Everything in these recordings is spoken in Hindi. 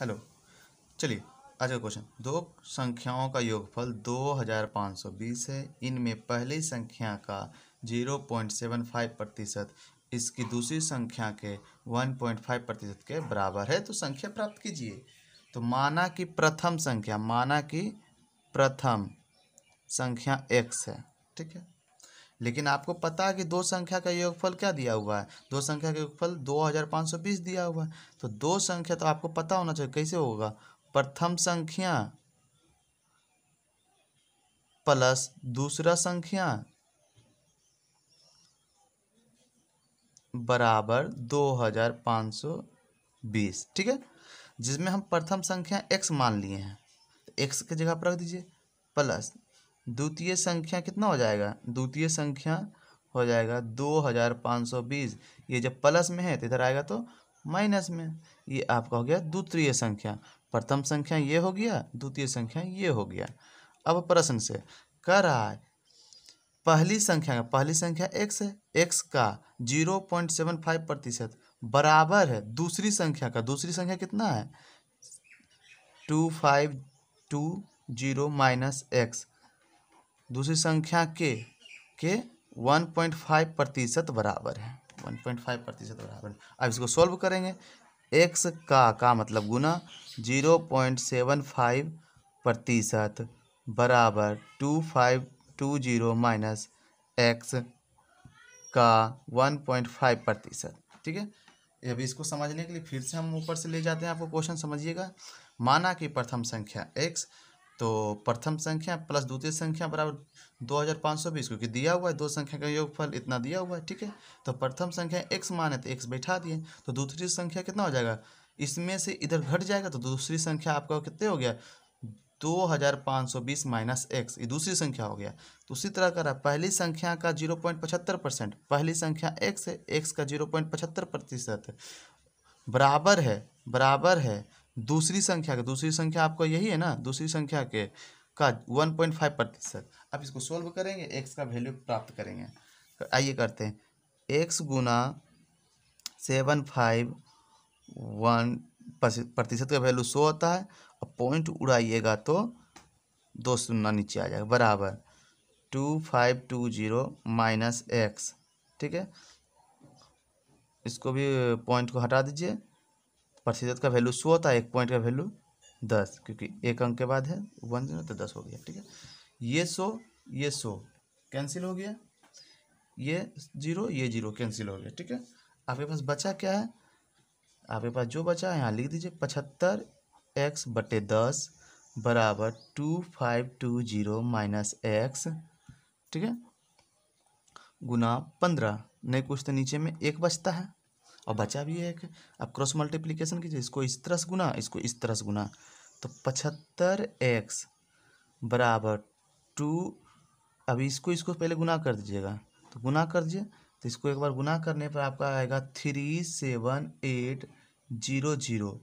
हेलो। चलिए आज का क्वेश्चन, दो संख्याओं का योगफल 2520 है। इनमें पहली संख्या का 0.75% इसकी दूसरी संख्या के 1.5% के बराबर है, तो संख्या प्राप्त कीजिए। तो माना कि प्रथम संख्या x है, ठीक है। लेकिन आपको पता है कि दो संख्या का योगफल क्या दिया हुआ है, दो संख्या का योगफल 2520 दिया हुआ है। तो दो संख्या तो आपको पता होना चाहिए, कैसे होगा, प्रथम संख्या प्लस दूसरा संख्या बराबर 2520, ठीक है। जिसमें हम प्रथम संख्या x मान लिए हैं, तो x की जगह पर रख दीजिए, प्लस द्वितीय संख्या कितना हो जाएगा, द्वितीय संख्या हो जाएगा 2520। ये जब प्लस में है तो इधर आएगा तो माइनस में। ये आपका हो गया द्वितीय संख्या। प्रथम संख्या ये हो गया, द्वितीय संख्या ये हो गया। अब प्रश्न से कह रहा है पहली संख्या x है, x का 0.75% बराबर है दूसरी संख्या का, दूसरी संख्या कितना है 2520 माइनस x, दूसरी संख्या के 1.5% बराबर है, 1.5% बराबर है। अब इसको सॉल्व करेंगे, x का मतलब गुना 0.75% बराबर 2520 माइनस x का 1.5%, ठीक है। अभी इसको समझने के लिए फिर से हम ऊपर से ले जाते हैं, आपको क्वेश्चन समझिएगा। माना कि प्रथम संख्या x, तो प्रथम संख्या प्लस द्वितीय संख्या बराबर 2520, क्योंकि दिया हुआ है दो संख्या का योगफल इतना दिया हुआ है, ठीक है। तो प्रथम संख्या x माने तो x बैठा दिए, तो दूसरी संख्या कितना हो जाएगा, इसमें से इधर घट जाएगा, तो दूसरी संख्या आपका कितने हो गया 2520 माइनस x, ये दूसरी संख्या हो गया। तो उसी तरह करा पहली संख्या का 0.75%, पहली संख्या x है, x का 0.75% बराबर है दूसरी संख्या आपको यही है ना, दूसरी संख्या के का 1.5%। अब इसको सोल्व करेंगे, x का वैल्यू प्राप्त करेंगे। तो आइए करते हैं, x गुना 751% का वैल्यू 100 होता है, और पॉइंट उड़ाइएगा तो 2 शून्य नीचे आ जाएगा, बराबर 2520 माइनस x, ठीक है। इसको भी पॉइंट को हटा दीजिए, प्रतिशत का वैल्यू 100 होता है, एक पॉइंट का वैल्यू 10, क्योंकि एक अंक के बाद है 1 तो 10 हो गया, ठीक है। ये 100 कैंसिल हो गया, ये 0 कैंसिल हो गया, ठीक है। आपके पास बचा क्या है, आपके पास जो बचा है यहाँ लिख दीजिए, 75x/10 बराबर 2520 माइनस x, ठीक है, गुना 15। नहीं कुछ तो नीचे में एक बचता है और बचा भी है एक। अब क्रॉस मल्टीप्लिकेशन कीजिए, इसको इस तरह से गुना, इसको इस तरह से गुना, तो 75x बराबर 2। अभी इसको पहले गुना कर दीजिएगा, तो गुना कर दीजिए, तो इसको एक बार गुना करने पर आपका आएगा 37800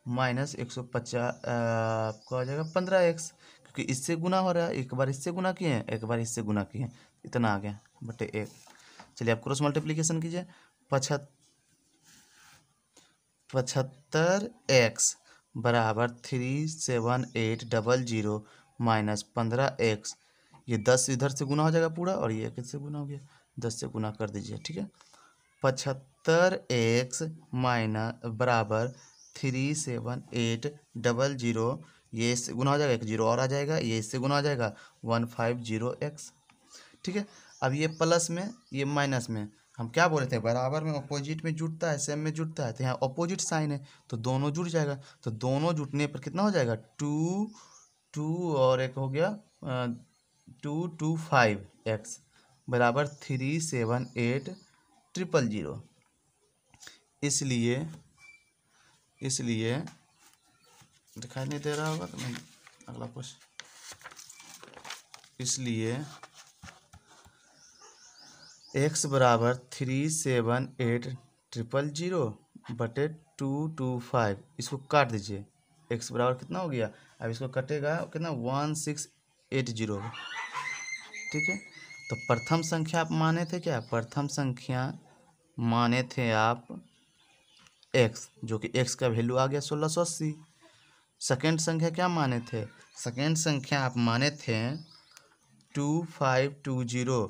माइनस 150, आपको आ जाएगा 15x, क्योंकि इससे गुना हो रहा है, एक बार इससे गुना किए हैं, एक बार इससे गुना किए हैं, इतना आ गया बटे 1। चलिए आप क्रॉस मल्टीप्लिकेशन कीजिए, 75x बराबर 37800 माइनस 15x, ये 10 इधर से गुना हो जाएगा पूरा, और ये किससे गुना हो गया, 10 से गुना कर दीजिए, ठीक है। 75x माइनस बराबर 37800, ये इससे गुना हो जाएगा, एक जीरो और आ जाएगा, ये इससे गुना हो जाएगा 150x, ठीक है। अब ये प्लस में ये माइनस में, हम क्या बोले थे, बराबर में अपोजिट में जुड़ता है, सेम में जुड़ता है, तो यहाँ अपोजिट साइन है तो दोनों जुड़ जाएगा, तो दोनों जुटने पर कितना हो जाएगा 2 और एक हो गया 225x बराबर 37800। इसलिए दिखाई नहीं दे रहा होगा तो मैं अगला क्वेश्चन, इसलिए x बराबर 37800 बटे 225, इसको काट दीजिए, x बराबर कितना हो गया, अब इसको कटेगा कितना 1680, ठीक है। तो प्रथम संख्या आप माने थे क्या, प्रथम संख्या माने थे आप x, जो कि x का वैल्यू आ गया 1680, सेकेंड संख्या क्या माने थे? सेकेंड संख्या आप माने थे 2520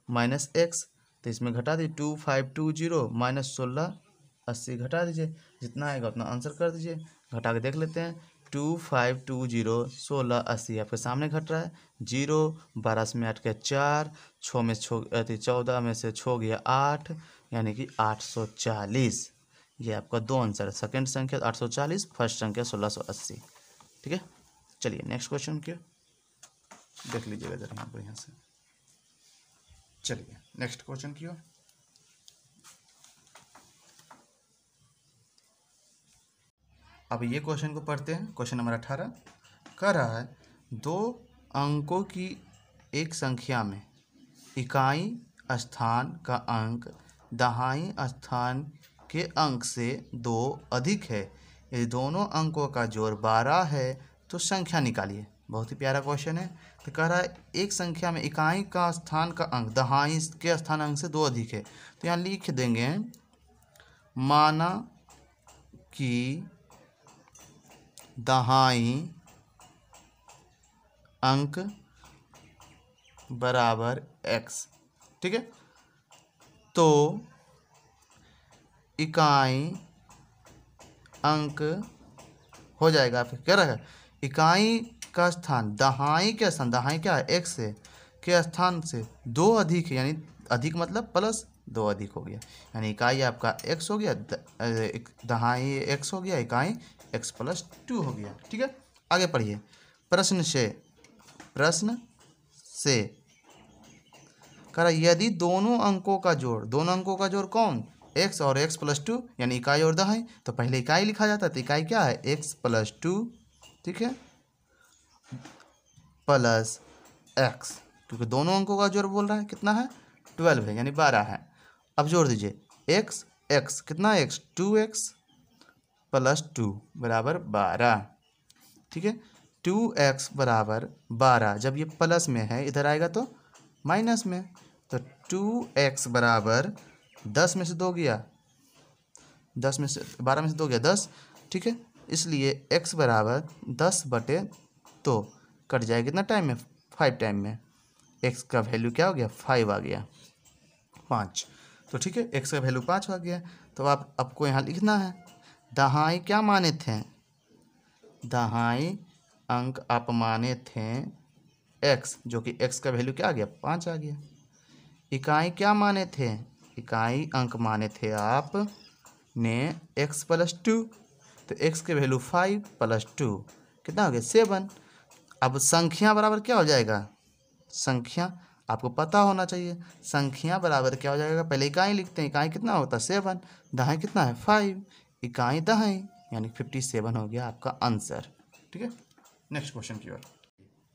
माइनस एक्स, तो इसमें घटा दीजिए 2520 माइनस 1680 घटा दीजिए, जितना आएगा उतना आंसर कर दीजिए। घटा के देख लेते हैं। 2520 1680 आपके सामने घट रहा है। 0 12 में 8 के 4, 6 में 14 में से 6 गया 8, यानी कि 840। ये आपका दो आंसर है। सेकेंड संख्या 840, फर्स्ट संख्या 1680। ठीक है, चलिए नेक्स्ट क्वेश्चन क्यों देख लीजिएगा जरा यहाँ पर, यहाँ से। चलिए नेक्स्ट क्वेश्चन क्यों। अब ये क्वेश्चन को पढ़ते हैं। क्वेश्चन नंबर 18 कह रहा है 2 अंकों की एक संख्या में इकाई स्थान का अंक दहाई स्थान के अंक से 2 अधिक है। यदि दोनों अंकों का जोड़ 12 है तो संख्या निकालिए। बहुत ही प्यारा क्वेश्चन है। तो कह रहा है एक संख्या में इकाई का स्थान का अंक दहाई के स्थान अंक से 2 अधिक है। तो यहाँ लिख देंगे माना कि दहाई अंक बराबर x। ठीक है, तो इकाई अंक हो जाएगा। आपको कह रहा है इकाई का स्थान दहाई के स्थान, दहाई क्या है x से के स्थान से 2 अधिक है, यानी अधिक मतलब प्लस 2 अधिक हो गया, यानी इकाई आपका x हो गया, दहाई x हो गया, इकाई x प्लस 2 हो गया। ठीक है, आगे पढ़िए। प्रश्न से कह रहा यदि दोनों अंकों का जोड़ कौन? x और x प्लस 2, यानी इकाई और दहाई। तो पहले इकाई लिखा जाता है, तो इकाई क्या है x प्लस 2, ठीक है, प्लस x, क्योंकि दोनों अंकों का जोड़ बोल रहा है कितना है 12 है, यानी 12 है। अब जोड़ दीजिए x कितना है x 2x प्लस 2 बराबर 12। ठीक है, 2x बराबर 12। जब ये प्लस में है इधर आएगा तो माइनस में, तो 2x बराबर 10 में से 2 गया, 10 में से 12 में से 2 गया 10। ठीक है, इसलिए x बराबर 10/2 कट जाएगा कितना टाइम में? 5 टाइम में। x का वैल्यू क्या हो गया? 5 आ गया, 5। तो ठीक है, x का वैल्यू 5 आ गया। तो आपको यहाँ लिखना है दहाई क्या माने थे? दहाई अंक आप माने थे x, जो कि x का वैल्यू क्या आ गया? 5 आ गया। इकाई क्या माने थे? इकाई अंक माने थे आप ने x प्लस 2, तो x के वैल्यू 5 प्लस 2 कितना हो गया? 7। अब संख्या बराबर क्या हो जाएगा? संख्या आपको पता होना चाहिए। संख्या बराबर क्या हो जाएगा? पहले इकाई लिखते हैं, इकाई कितना होता है 7, दहाई कितना है 5, इकाई दहाई, यानी 57 हो गया आपका आंसर। ठीक है, नेक्स्ट क्वेश्चन की ओर।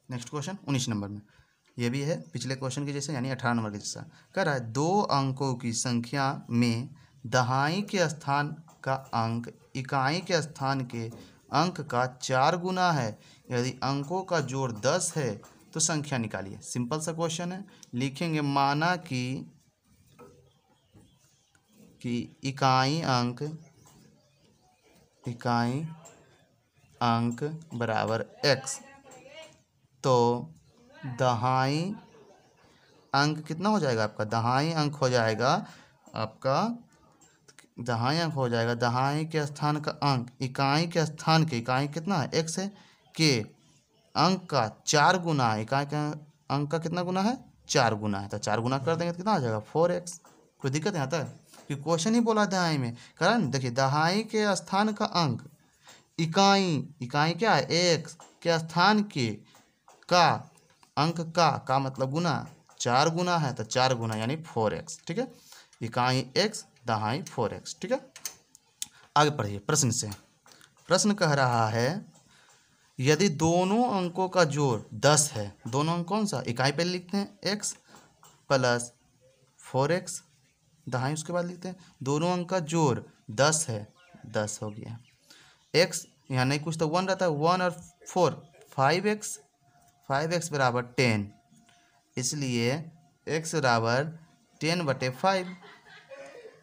नेक्स्ट क्वेश्चन 19 नंबर में, ये भी है पिछले क्वेश्चन के जैसे, यानी 18 नंबर के जैसा। कह रहा है 2 अंकों की संख्या में दहाई के स्थान का अंक इकाई के स्थान के अंक का 4 गुना है। यदि अंकों का जोड़ 10 है तो संख्या निकालिए। सिंपल सा क्वेश्चन है। लिखेंगे माना कि इकाई अंक बराबर x, तो दहाई अंक कितना हो जाएगा आपका? दहाई अंक हो जाएगा आपका, दहाई के स्थान का अंक इकाई के स्थान के, इकाई कितना है x है, के अंक का 4 गुना है। इकाई का अंक का कितना गुना है? 4 गुना है। तो 4 गुना कर देंगे तो कितना आ जाएगा? 4x। कोई दिक्कत नहीं आता है कि क्वेश्चन ही बोला दहाई में। कारण देखिए दहाई के स्थान का अंक इकाई क्या है? x के स्थान के का अंक का मतलब गुना, 4 गुना है, तो 4 गुना यानी 4x। ठीक है, इकाई x दहाई 4x। ठीक है, आगे पढ़िए। प्रश्न से प्रश्न कह रहा है यदि दोनों अंकों का जोड़ 10 है, दोनों अंक कौन सा? इकाई पहले लिखते हैं x प्लस 4x, दहाई उसके बाद लिखते हैं। दोनों अंक का जोड़ 10 है, 10 हो गया। x यहाँ नहीं कुछ तो 1 रहता है, 1 और 4 5x बराबर 10, इसलिए x बराबर 10/5।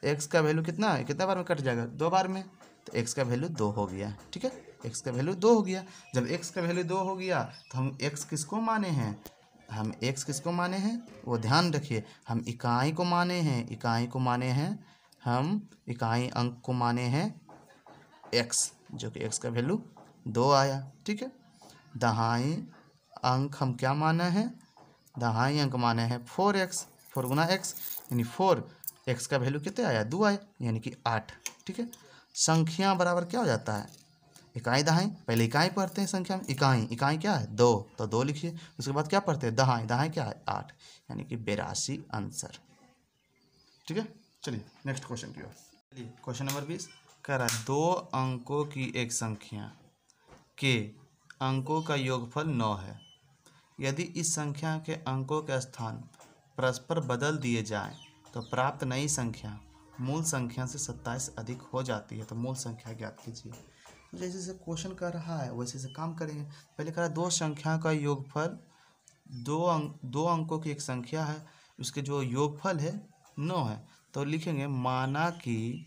x का वैल्यू कितना है? कितना बार में कट जाएगा? 2 बार में, तो एक्स का वैल्यू 2 हो गया, ठीक है, एक्स का वैल्यू 2 हो गया। जब एक्स का वैल्यू 2 हो गया तो हम एक्स किसको माने हैं, हम एक्स किसको माने हैं, वो ध्यान रखिए, हम इकाई को माने हैं, इकाई को माने हैं, हम इकाई अंक को माने हैं एक्स, जो कि एक्स का वैल्यू 2 आया, ठीक है। दहाई अंक हम क्या माने हैं, दहाई अंक माने हैं 4x, 4 गुना एक्स यानी 4, एक्स का वैल्यू कितने आया, 2 आया, यानी कि 8, ठीक है। संख्या बराबर क्या हो जाता है, इकाई दहाई, पहले इकाई पढ़ते हैं संख्या में, इकाई, इकाई क्या है 2, तो 2 लिखिए, उसके बाद क्या पढ़ते हैं दहाई, दहाई क्या है 8, यानी कि 82 आंसर, ठीक है। चलिए नेक्स्ट क्वेश्चन की ओर। चलिए क्वेश्चन नंबर 20 कह रहा है 2 अंकों की एक संख्या के अंकों का योगफल 9 है। यदि इस संख्या के अंकों के स्थान परस्पर बदल दिए जाएं तो प्राप्त नई संख्या मूल संख्या से 27 अधिक हो जाती है। तो मूल संख्या ज्ञात कीजिए। तो जैसे जैसे क्वेश्चन कर रहा है वैसे से काम करेंगे। पहले कह रहा है 2 संख्या का योगफल, 2 अंकों की एक संख्या है, उसके जो योगफल है 9 है। तो लिखेंगे माना कि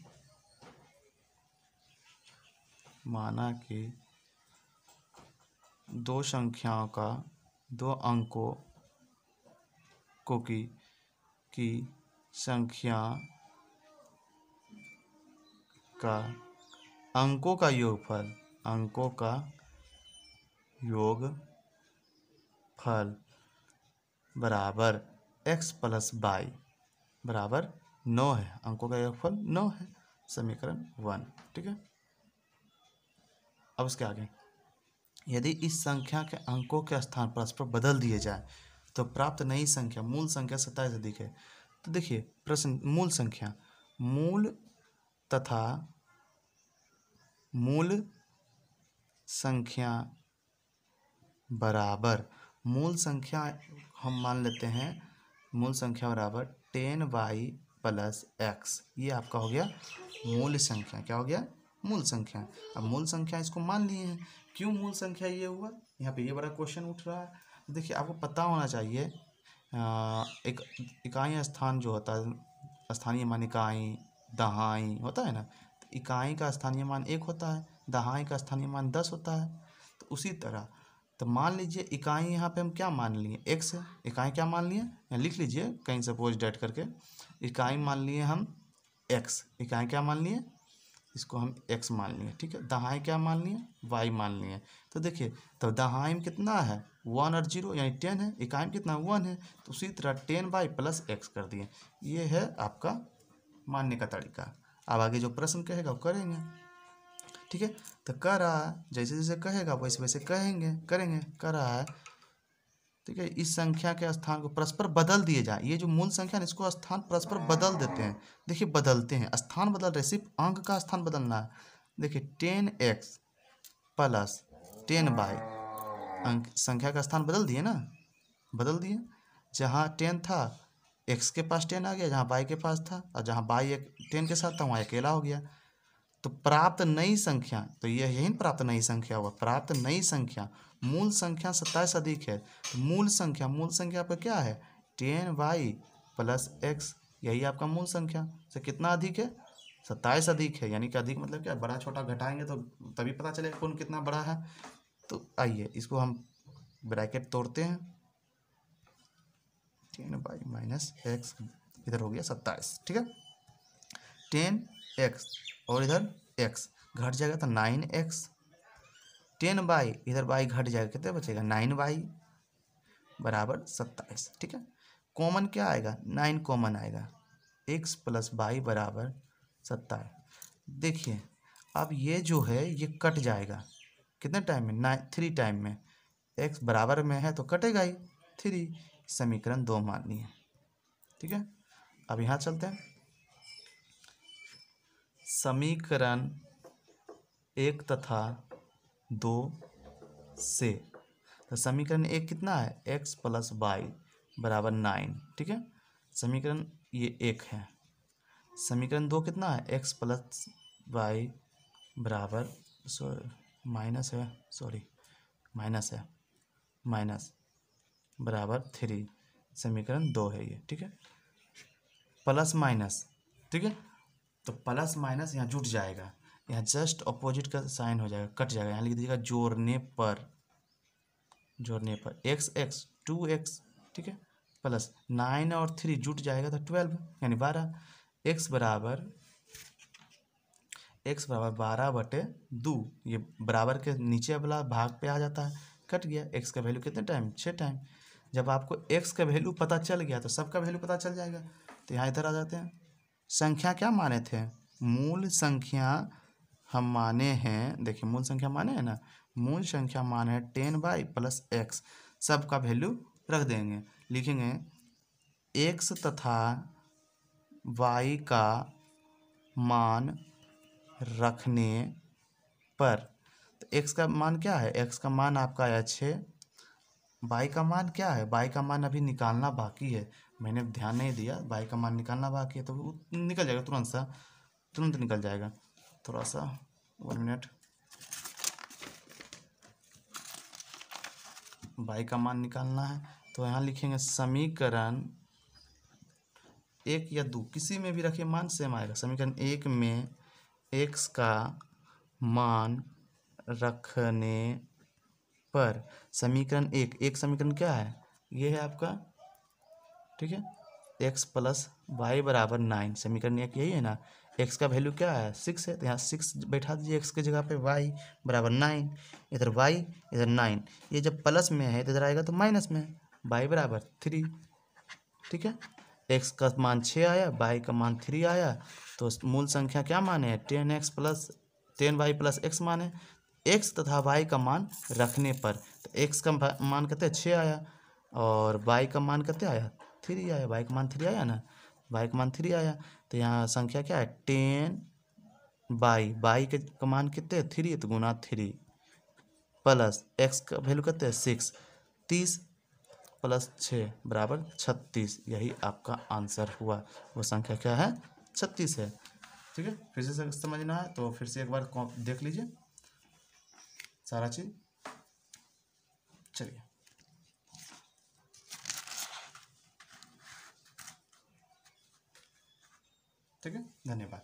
2 संख्याओं का 2 अंकों को की संख्या का अंकों का योगफल, अंकों का योगफल बराबर x प्लस y बराबर 9 है। अंकों का योगफल 9 है, समीकरण 1, ठीक है। अब उसके आगे यदि इस संख्या के अंकों के स्थान परस्पर बदल दिए जाए तो प्राप्त नई संख्या मूल संख्या 27 अधिक है। तो देखिए प्रश्न, मूल संख्या, मूल तथा मूल संख्या बराबर, मूल संख्या हम मान लेते हैं, मूल संख्या बराबर 10y प्लस x, ये आपका हो गया मूल संख्या। क्या हो गया, मूल संख्या। अब मूल संख्या इसको मान लिए हैं। क्यों मूल संख्या ये हुआ, यहाँ पे ये बड़ा क्वेश्चन उठ रहा है। देखिए आपको पता होना चाहिए, एक इकाई स्थान जो होता है, स्थानीय मान इकाई दहाई होता है ना, तो इकाई का स्थानीय मान 1 होता है, दहाई का स्थानीय मान 10 होता है। तो उसी तरह तो मान लीजिए इकाई यहाँ पे हम क्या मान लिए, x है, इकाई क्या मान लिए, यहाँ लिख लीजिए कहीं सपोज डेट करके, इकाई मान लिए हम x, इकाई क्या मान लिए, इसको हम x मान लिए, ठीक है। दहाई क्या मान लिए, y मान लिए। तो देखिए तो दहाई में कितना है 1 और 0 यानी 10 है, इकाई में कितना 1 है, तो उसी तरह 10y प्लस x कर दिए। ये है आपका मानने का तरीका। अब आगे जो प्रश्न कहेगा वो करेंगे, ठीक है। तो कह रहा है जैसे जैसे कहेगा वैसे वैसे करेंगे। कह रहा है ठीक है, इस संख्या के स्थान को परस्पर बदल दिए जाए। ये जो मूल संख्या है इसको स्थान परस्पर बदल देते हैं। देखिए बदलते हैं, स्थान बदल रहे, सिर्फ अंक का स्थान बदलना है। देखिए 10x प्लस 10y, अंक संख्या का स्थान बदल दिए ना, बदल दिए। जहाँ 10 था x के पास 10 आ गया, जहाँ y के पास था, और जहाँ y 10 के साथ था वहाँ अकेला हो गया। तो प्राप्त नई संख्या, तो यही प्राप्त नई संख्या हुआ, प्राप्त नई संख्या मूल संख्या 27 अधिक है। तो मूल संख्या आपका क्या है 10y प्लस x, यही आपका मूल संख्या से कितना अधिक है 27 अधिक है। यानी कि अधिक मतलब क्या, बड़ा छोटा घटाएंगे तो तभी पता चलेगा कौन कितना बड़ा है। तो आइए इसको हम ब्रैकेट तोड़ते हैं, 10y माइनस x, इधर हो गया 27, ठीक है। 10x और इधर x घट जाएगा तो 9x, 10y इधर y घट जाएगा, कितने बचेगा 9y बराबर 27, ठीक है। कॉमन क्या आएगा 9 कॉमन आएगा, x प्लस y बराबर 27। देखिए अब ये जो है ये कट जाएगा कितने टाइम में 3 टाइम में, x बराबर में है तो कटेगा ही 3, समीकरण 2 मान लिए, ठीक है। अब यहाँ चलते हैं समीकरण 1 तथा 2 से। तो समीकरण 1 कितना है x प्लस वाई बराबर 9, ठीक है, समीकरण ये 1 है। समीकरण 2 कितना है x प्लस वाई बराबर माइनस बराबर 3, समीकरण 2 है ये, ठीक है। प्लस माइनस, ठीक है, तो प्लस माइनस यहाँ जुट जाएगा, यहाँ जस्ट अपोजिट का साइन हो जाएगा, कट जाएगा। यहाँ लिख दीजिएगा जोड़ने पर एक्स एक्स 2x, ठीक है, प्लस 9 और 3 जुट जाएगा तो 12 यानी 12। एक्स बराबर 12/2। ये बराबर के नीचे वाला भाग पे आ जाता है, कट गया। एक्स का वैल्यू कितने टाइम, 6 टाइम। जब आपको एक्स का वैल्यू पता चल गया तो सबका वैल्यू पता चल जाएगा। तो यहाँ इधर आ जाते हैं। संख्या क्या माने थे, मूल संख्या हम माने हैं, देखिए मूल संख्या माने हैं ना, मूल संख्या माने है 10y प्लस एक्स। सबका वैल्यू रख देंगे, लिखेंगे एक्स तथा y का मान रखने पर। तो x का मान क्या है, x का मान आपका है 6। y का मान क्या है, y का मान अभी निकालना बाकी है, मैंने ध्यान नहीं दिया। y का मान निकालना बाकी है तो वो निकल जाएगा, तुरंत निकल जाएगा। थोड़ा सा 1 मिनट। y का मान निकालना है तो यहाँ लिखेंगे समीकरण 1 या 2 किसी में भी रखिए, मान सेम आएगा। समीकरण 1 में x का मान रखने पर, समीकरण 1 समीकरण क्या है, ये है आपका, ठीक है, x प्लस वाई बराबर 9। समीकरण 1 यही है ना। x का वैल्यू क्या है, 6 है, तो यहाँ 6 बैठा दीजिए x की जगह पे, y बराबर 9। इधर y इधर 9, ये जब प्लस में है तो इधर आएगा तो माइनस में है, y बराबर 3, ठीक है। x का मान 6 आया, y का मान 3 आया, तो मूल संख्या क्या माने, 10y प्लस x माने। x तथा y का मान रखने पर, तो x का मान कितने 6 आया और y का मान कितने आया 3 आया, y का मान 3 आया ना, y का मान 3 आया। तो यहाँ संख्या क्या है 10y के मान कितने 3, तो गुना 3 प्लस x का वैल्यू कितने 6, 30 प्लस 6 बराबर 36। यही आपका आंसर हुआ। वो संख्या क्या है 36 है, ठीक है। फिर से समझना है तो फिर से एक बार देख लीजिए सारा चीज। चलिए, ठीक है, धन्यवाद।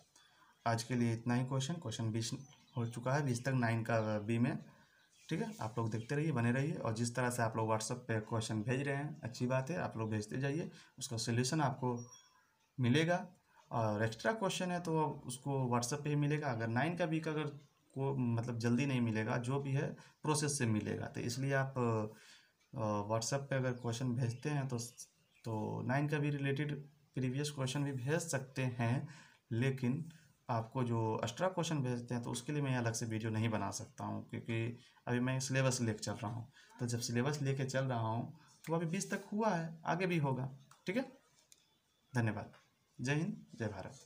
आज के लिए इतना ही। क्वेश्चन 20 हो चुका है, 20 तक 9 का बी में, ठीक है। आप लोग देखते रहिए, बने रहिए, और जिस तरह से आप लोग व्हाट्सएप पे क्वेश्चन भेज रहे हैं अच्छी बात है, आप लोग भेजते जाइए, उसका सोल्यूशन आपको मिलेगा। और एक्स्ट्रा क्वेश्चन है तो उसको व्हाट्सएप पे ही मिलेगा। अगर 9 का बी का अगर को मतलब जल्दी नहीं मिलेगा, जो भी है प्रोसेस से मिलेगा, तो इसलिए आप व्हाट्सएप पे अगर क्वेश्चन भेजते हैं तो 9 का भी रिलेटेड प्रीवियस क्वेश्चन भी भेज सकते हैं, लेकिन आपको जो एक्स्ट्रा क्वेश्चन भेजते हैं तो उसके लिए मैं अलग से वीडियो नहीं बना सकता हूँ, क्योंकि अभी मैं सिलेबस लेके चल रहा हूँ। तो जब सिलेबस लेके चल रहा हूँ तो अभी 20 तक हुआ है, आगे भी होगा, ठीक है। धन्यवाद। जय हिंद, जय भारत।